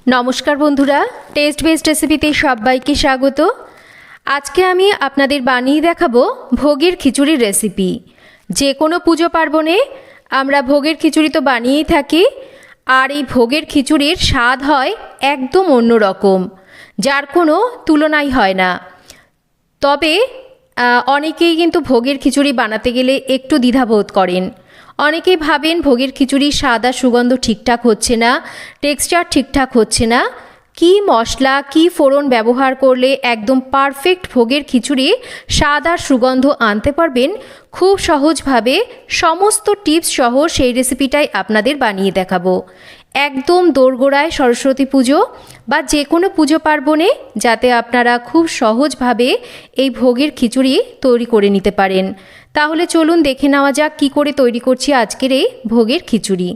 নমস্কার বন্ধুরা, test best রেসিপিতে সবাইকে স্বাগত। আজকে আমি আপনাদের বানিয়ে দেখাবো ভোগের খিচুড়ির রেসিপি। যে কোনো পুজো পার্বণে আমরা ভোগের খিচুড়ি তো বানিয়েই থাকি, আর এই ভোগের খিচুড়ির স্বাদ হয় একদম অন্যরকম, যার কোনো তুলনাই হয় না। তবে অনেকেই কিন্তু ভোগের খিচুড়ি বানাতে গেলে একটু দ্বিধাবোধ করেন। অনেকেই ভাবেন ভোগের খিচুড়ির স্বাদ আর সুগন্ধ ঠিকঠাক হচ্ছে না, টেক্সচার ঠিকঠাক হচ্ছে না, কি মশলা কি ফোড়ন ব্যবহার করলে একদম পারফেক্ট ভোগের খিচুড়ি স্বাদ আর সুগন্ধ আনতে পারবেন। খুব সহজভাবে সমস্ত টিপস সহ সেই রেসিপিটাই আপনাদের বানিয়ে দেখাবো। একদম দোরগোড়ায় সরস্বতী পুজো বা যে কোনো পুজো পার্বণে যাতে আপনারা খুব সহজভাবে এই ভোগের খিচুড়ি তৈরি করে নিতে পারেন। তাহলে চলুন দেখে নেওয়া যাক কী করে তৈরি করছি আজকের এই ভোগের খিচুড়ি।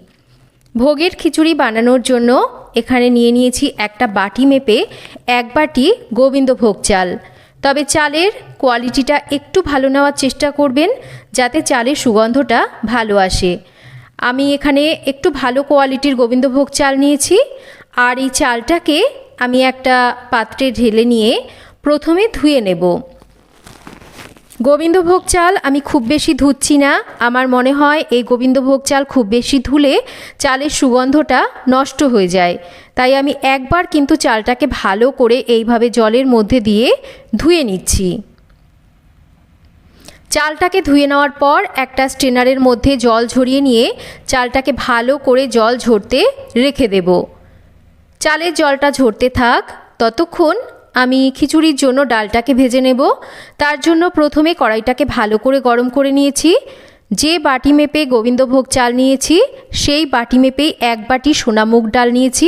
ভোগের খিচুড়ি বানানোর জন্য এখানে নিয়ে নিয়েছি একটা বাটি মেপে 1 বাটি গোবিন্দভোগ চাল। তবে চালের কোয়ালিটিটা একটু ভালো নেওয়ার চেষ্টা করবেন যাতে চালের সুগন্ধটা ভালো আসে। আমি এখানে একটু ভালো কোয়ালিটির গোবিন্দভোগ চাল নিয়েছি, আর এই চালটাকে আমি একটা পাত্রে ঢেলে নিয়ে প্রথমে ধুয়ে নেব। গোবিন্দভোগ চাল আমি খুব বেশি ধুচ্ছি না, আমার মনে হয় এই গোবিন্দভোগ চাল খুব বেশি ধুলে চালের সুগন্ধটা নষ্ট হয়ে যায়। তাই আমি একবার কিন্তু চালটাকে ভালো করে এইভাবে জলের মধ্যে দিয়ে ধুয়ে নিচ্ছি। চালটাকে ধুয়ে নেওয়ার পর একটা স্ট্রেনারের মধ্যে জল ঝরিয়ে নিয়ে চালটাকে ভালো করে জল ঝরতে রেখে দেব। চালের জলটা ঝরতে থাক, ততক্ষণ আমি খিচুড়ির জন্য ডালটাকে ভেজে নেব। তার জন্য প্রথমে কড়াইটাকে ভালো করে গরম করে নিয়েছি। যে বাটি মেপে গোবিন্দভোগ চাল নিয়েছি সেই বাটি মেপেই 1 বাটি সোনা মুগ ডাল নিয়েছি,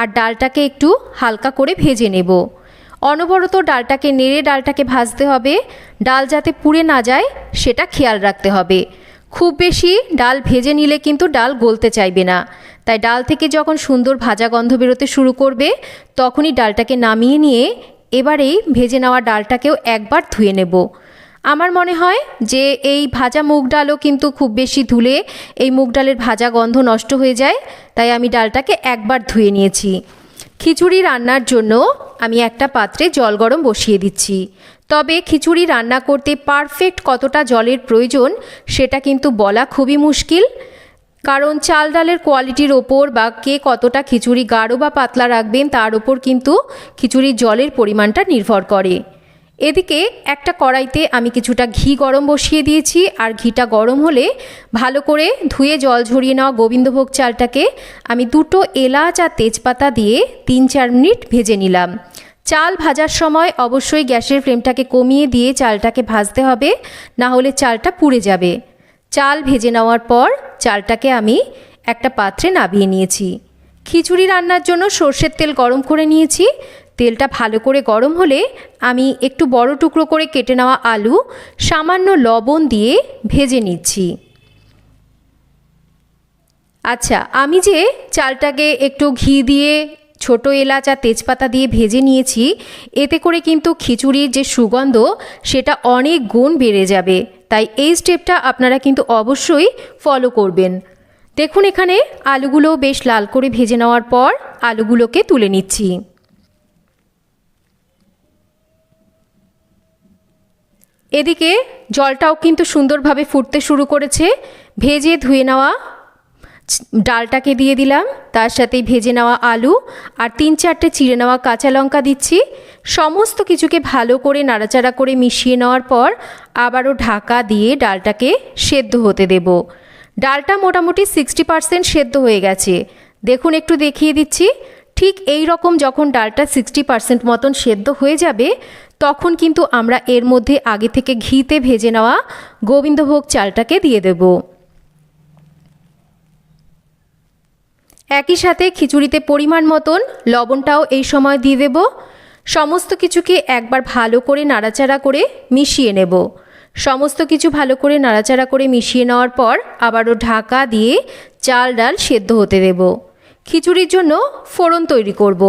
আর ডালটাকে একটু হালকা করে ভেজে নেব। অনবরত ডালটাকে নেড়ে ডালটাকে ভাজতে হবে, ডাল যাতে পুড়ে না যায় সেটা খেয়াল রাখতে হবে। খুব বেশি ডাল ভেজে নিলে কিন্তু ডাল গলতে চাইবে না, তাই ডাল থেকে যখন সুন্দর ভাজা গন্ধ বেরোতে শুরু করবে তখনই ডালটাকে নামিয়ে নিয়ে এবারেই ভেজে নেওয়া ডালটাকেও একবার ধুয়ে নেব। আমার মনে হয় যে এই ভাজা মুগ ডালও কিন্তু খুব বেশি ধুলে এই মুগ ডালের ভাজা গন্ধ নষ্ট হয়ে যায়, তাই আমি ডালটাকে একবার ধুয়ে নিয়েছি। খিচুড়ি রান্নার জন্য আমি একটা পাত্রে জল গরম বসিয়ে দিচ্ছি। তবে খিচুড়ি রান্না করতে পারফেক্ট কতটা জলের প্রয়োজন সেটা কিন্তু বলা খুবই মুশকিল, কারণ চাল ডালের কোয়ালিটির ওপর বা কে কতটা খিচুড়ি গাঢ় বা পাতলা রাখবেন তার ওপর কিন্তু খিচুড়ির জলের পরিমাণটা নির্ভর করে। এদিকে একটা কড়াইতে আমি কিছুটা ঘি গরম বসিয়ে দিয়েছি, আর ঘিটা গরম হলে ভালো করে ধুয়ে জল ঝরিয়ে নেওয়া গোবিন্দভোগ চালটাকে আমি 2টো এলাচ আর তেজপাতা দিয়ে 3-4 মিনিট ভেজে নিলাম। চাল ভাজার সময় অবশ্যই গ্যাসের ফ্লেমটাকে কমিয়ে দিয়ে চালটাকে ভাজতে হবে, না হলে চালটা পুড়ে যাবে। চাল ভেজে নেওয়ার পর চালটাকে আমি একটা পাত্রে নামিয়ে নিয়েছি। খিচুড়ি রান্নার জন্য সর্ষের তেল গরম করে নিয়েছি। তেলটা ভালো করে গরম হলে আমি একটু বড় টুকরো করে কেটে নেওয়া আলু সামান্য লবণ দিয়ে ভেজে নিচ্ছি। আচ্ছা, আমি যে চালটাকে একটু ঘি দিয়ে ছোটো এলাচ আর তেজপাতা দিয়ে ভেজে নিয়েছি, এতে করে কিন্তু খিচুড়ির যে সুগন্ধ সেটা অনেক গুণ বেড়ে যাবে। তাই এই স্টেপটা আপনারা কিন্তু অবশ্যই ফলো করবেন। দেখুন এখানে আলুগুলো বেশ লাল করে ভেজে নেওয়ার পর আলুগুলোকে তুলে নিচ্ছি। এদিকে জলটাও কিন্তু সুন্দরভাবে ফুটতে শুরু করেছে। ভেজে ধুয়ে নেওয়া ডালটাকে দিয়ে দিলাম, তার সাথে ভেজে নেওয়া আলু আর 3-4টে চিড়ে নেওয়া কাঁচা লঙ্কা দিচ্ছি। সমস্ত কিছুকে ভালো করে নাড়াচাড়া করে মিশিয়ে নেওয়ার পর আবারও ঢাকা দিয়ে ডালটাকে সেদ্ধ হতে দেব। ডালটা মোটামুটি 60% সেদ্ধ হয়ে গেছে। দেখুন একটু দেখিয়ে দিচ্ছি। ঠিক এই রকম যখন ডালটা 60% মতন সেদ্ধ হয়ে যাবে তখন কিন্তু আমরা এর মধ্যে আগে থেকে ঘিতে ভেজে নেওয়া গোবিন্দভোগ চালটাকে দিয়ে দেব। একই সাথে খিচুড়িতে পরিমাণ মতন লবণটাও এই সময় দিয়ে দেব। সমস্ত কিছুকে একবার ভালো করে নাড়াচাড়া করে মিশিয়ে নেব। সমস্ত কিছু ভালো করে নাড়াচাড়া করে মিশিয়ে নেওয়ার পর আবারও ঢাকা দিয়ে চাল ডাল সেদ্ধ হতে দেব। খিচুড়ির জন্য ফোড়ন তৈরি করব।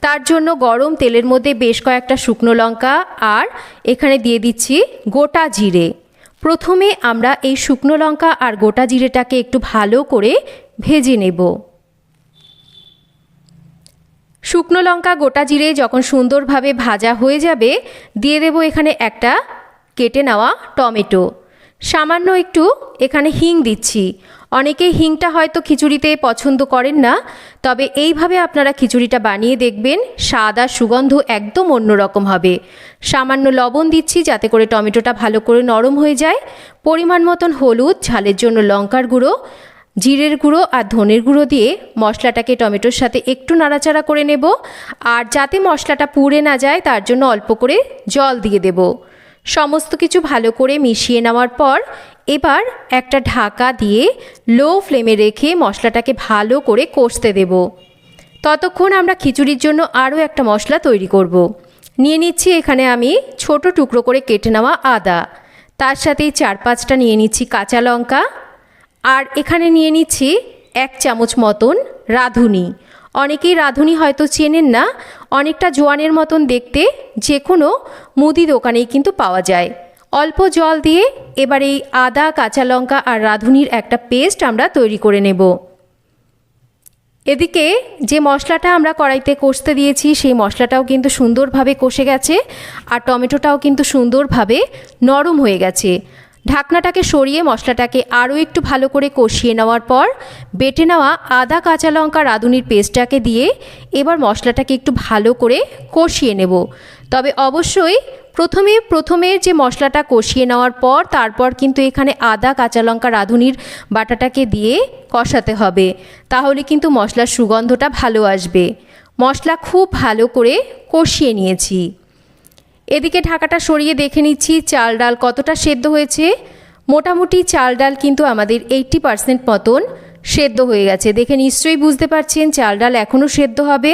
তার জন্য গরম তেলের মধ্যে বেশ কয়েকটা শুকনো লঙ্কা আর এখানে দিয়ে দিচ্ছি গোটা জিরে। প্রথমে আমরা এই শুকনো লঙ্কা আর গোটা জিরেটাকে একটু ভালো করে ভেজে নেব। শুকনো লঙ্কা গোটা জিরে যখন সুন্দরভাবে ভাজা হয়ে যাবে দিয়ে দেব এখানে একটা কেটে নেওয়া টমেটো, সামান্য একটু এখানে হিং দিচ্ছি। অনেকেই হিংটা হয়তো খিচুড়িতে পছন্দ করেন না, তবে এইভাবে আপনারা খিচুড়িটা বানিয়ে দেখবেন, স্বাদ আর সুগন্ধ একদম অন্যরকম হবে। সামান্য লবণ দিচ্ছি যাতে করে টমেটোটা ভালো করে নরম হয়ে যায়। পরিমাণ মতন হলুদ, ঝালের জন্য লঙ্কার গুঁড়ো, জিরের গুঁড়ো আর ধনের গুঁড়ো দিয়ে মশলাটাকে টমেটোর সাথে একটু নাড়াচাড়া করে নেব। আর যাতে মশলাটা পুড়ে না যায় তার জন্য অল্প করে জল দিয়ে দেব। সমস্ত কিছু ভালো করে মিশিয়ে নেওয়ার পর এবার একটা ঢাকা দিয়ে লো ফ্লেমে রেখে মশলাটাকে ভালো করে কষতে দেব। ততক্ষণ আমরা খিচুড়ির জন্য আরও একটা মশলা তৈরি করব। নিয়ে নিচ্ছি এখানে আমি ছোট টুকরো করে কেটে নেওয়া আদা, তার সাথেই 4-5টা নিয়ে নিচ্ছি কাঁচা লঙ্কা, আর এখানে নিয়ে নিচ্ছি 1 চামচ মতন রাঁধুনি। অনেকেই রাঁধুনি হয়তো চেনেন না, অনেকটা জোয়ানের মতন দেখতে, যে কোনো মুদি দোকানেই কিন্তু পাওয়া যায়। অল্প জল দিয়ে এবার এই আদা, কাঁচা লঙ্কা আর রাঁধুনির একটা পেস্ট আমরা তৈরি করে নেব। এদিকে যে মশলাটা আমরা কড়াইতে কষতে দিয়েছি সেই মশলাটাও কিন্তু সুন্দরভাবে কষে গেছে আর টমেটোটাও কিন্তু সুন্দরভাবে নরম হয়ে গেছে। ঢাকনাটাকে সরিয়ে মশলাটাকে আরও একটু ভালো করে কষিয়ে নেওয়ার পর বেটে নেওয়া আদা, কাঁচা লঙ্কা, রাঁধুনির পেস্টটাকে দিয়ে এবার মশলাটাকে একটু ভালো করে কষিয়ে নেব। তবে অবশ্যই প্রথমে যে মশলাটা কষিয়ে নেওয়ার পর তারপর কিন্তু এখানে আদা, কাঁচা লঙ্কা, রাঁধুনির বাটাটাকে দিয়ে কষাতে হবে, তাহলে কিন্তু মশলার সুগন্ধটা ভালো আসবে। মশলা খুব ভালো করে কষিয়ে নিয়েছি। এদিকে ঢাকাটা সরিয়ে দেখে নিচ্ছি চাল ডাল কতটা সেদ্ধ হয়েছে। মোটামুটি চাল ডাল কিন্তু আমাদের 80% মতন সেদ্ধ হয়ে গেছে। দেখে নিশ্চয়ই বুঝতে পারছেন চাল ডাল এখনও সেদ্ধ হবে।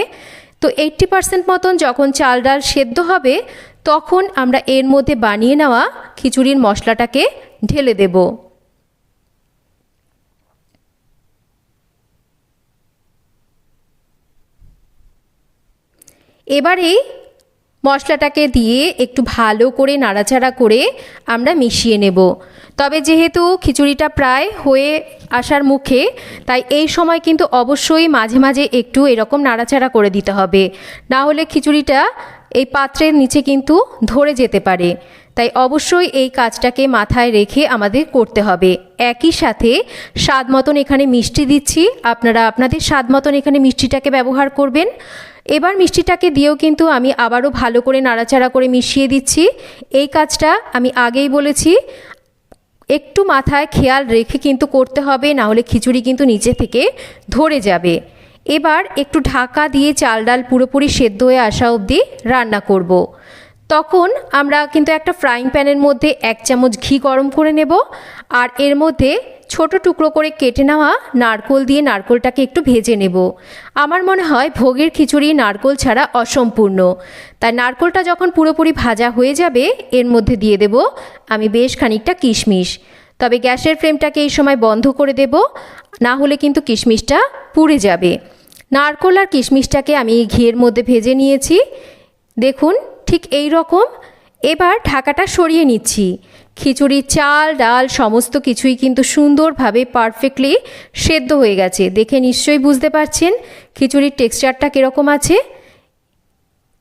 তো 80% মতন যখন চাল ডাল সেদ্ধ হবে তখন আমরা এর মধ্যে বানিয়ে নেওয়া খিচুড়ির মশলাটাকে ঢেলে দেব। এবারে মশলাটাকে দিয়ে একটু ভালো করে নাড়াচাড়া করে আমরা মিশিয়ে নেব। তবে যেহেতু খিচুড়িটা প্রায় হয়ে আসার মুখে, তাই এই সময় কিন্তু অবশ্যই মাঝে মাঝে একটু এরকম নাড়াচাড়া করে দিতে হবে, না হলে খিচুড়িটা এই পাত্রের নিচে কিন্তু ধরে যেতে পারে। তাই অবশ্যই এই কাজটাকে মাথায় রেখে আমাদের করতে হবে। একই সাথে স্বাদ মতন এখানে মিষ্টি দিচ্ছি, আপনারা আপনাদের স্বাদ মতন এখানে মিষ্টিটাকে ব্যবহার করবেন। এবার মিষ্টিটাকে দিয়েও কিন্তু আমি আবারও ভালো করে নাড়াচাড়া করে মিশিয়ে দিচ্ছি। এই কাজটা আমি আগেই বলেছি, একটু মাথায় খেয়াল রেখে কিন্তু করতে হবে, না হলে খিচুড়ি কিন্তু নিচে থেকে ধরে যাবে। এবার একটু ঢাকা দিয়ে চাল ডাল পুরোপুরি সেদ্ধ হয়ে আসা অবধি রান্না করব। তখন আমরা কিন্তু একটা ফ্রাইং প্যানের মধ্যে 1 চামচ ঘি গরম করে নেব, আর এর মধ্যে ছোট টুকরো করে কেটে নেওয়া নারকোল দিয়ে নারকোলটাকে একটু ভেজে নেব। আমার মনে হয় ভোগের খিচুড়ি নারকোল ছাড়া অসম্পূর্ণ, তাই নারকোলটা যখন পুরোপুরি ভাজা হয়ে যাবে এর মধ্যে দিয়ে দেব আমি বেশ খানিকটা কিশমিশ। তবে গ্যাসের ফ্লেমটাকে এই সময় বন্ধ করে দেব, না হলে কিন্তু কিশমিশটা পুড়ে যাবে। নারকোল আর কিশমিশটাকে আমি ঘিয়ের মধ্যে ভেজে নিয়েছি, দেখুন ঠিক এই রকম। এবার ঢাকাটা সরিয়ে নিচ্ছি। খিচুড়ির চাল ডাল সমস্ত কিছুই কিন্তু সুন্দরভাবে পারফেক্টলি সেদ্ধ হয়ে গেছে। দেখে নিশ্চয়ই বুঝতে পারছেন খিচুড়ির টেক্সচারটা কীরকম আছে।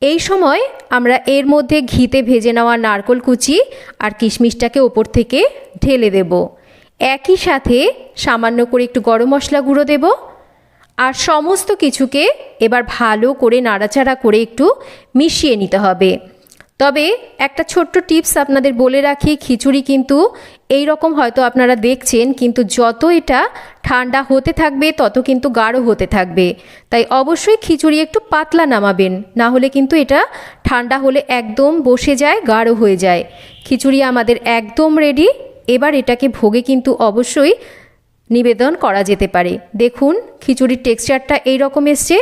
এই সময় আমরা এর মধ্যে ঘিতে ভেজে নেওয়া নারকোল কুচি আর কিশমিশটাকে ওপর থেকে ঢেলে দেব। একই সাথে সামান্য করে একটু গরম মশলা গুঁড়ো দেব, আর সমস্ত কিছুকে এবার ভালো করে নাড়াচাড়া করে একটু মিশিয়ে নিতে হবে। তবে একটা ছোট্ট টিপস আপনাদের বলে রাখি, খিচুড়ি কিন্তু এই রকম হয়তো আপনারা দেখছেন, কিন্তু যত এটা ঠান্ডা হতে থাকবে তত কিন্তু গাঢ় হতে থাকবে। তাই অবশ্যই খিচুড়ি একটু পাতলা নামাবেন, না হলে কিন্তু এটা ঠান্ডা হলে একদম বসে যায়, গাঢ় হয়ে যায়। খিচুড়ি আমাদের একদম রেডি। এবার এটাকে ভোগে কিন্তু অবশ্যই নিবেদন করা যেতে পারে। দেখুন খিচুড়ির টেক্সচারটা এই রকম এসছে।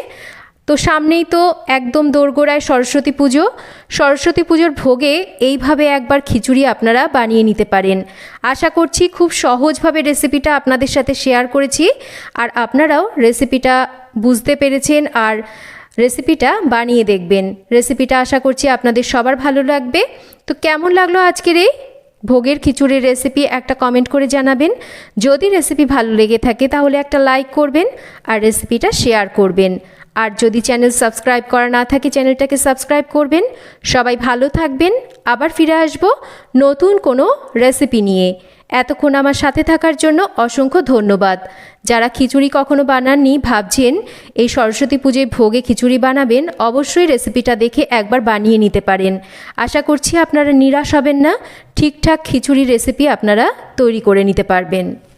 তো সামনেই তো একদম দোরগোড়ায় সরস্বতী পুজো। সরস্বতী পুজোর ভোগে এইভাবে একবার খিচুড়ি আপনারা বানিয়ে নিতে পারেন। আশা করছি খুব সহজভাবে রেসিপিটা আপনাদের সাথে শেয়ার করেছি, আর আপনারাও রেসিপিটা বুঝতে পেরেছেন আর রেসিপিটা বানিয়ে দেখবেন। রেসিপিটা আশা করছি আপনাদের সবার ভালো লাগবে। তো কেমন লাগলো আজকের এই ভোগের খিচুড়ির রেসিপি একটা কমেন্ট করে জানাবেন। যদি রেসিপি ভালো লেগে থাকে তাহলে একটা লাইক করবেন আর রেসিপিটা শেয়ার করবেন। আর যদি চ্যানেল সাবস্ক্রাইব করা না থাকে চ্যানেলটাকে সাবস্ক্রাইব করবেন। সবাই ভালো থাকবেন। আবার ফিরে আসব নতুন কোনো রেসিপি নিয়ে। এতক্ষণ আমার সাথে থাকার জন্য অসংখ্য ধন্যবাদ। যারা খিচুড়ি কখনো বানাননি, ভাবছেন এই সরস্বতী পুজোয় ভোগে খিচুড়ি বানাবেন, অবশ্যই রেসিপিটা দেখে একবার বানিয়ে নিতে পারেন। আশা করছি আপনারা নিরাশ হবেন না, ঠিকঠাক খিচুড়ি রেসিপি আপনারা তৈরি করে নিতে পারবেন।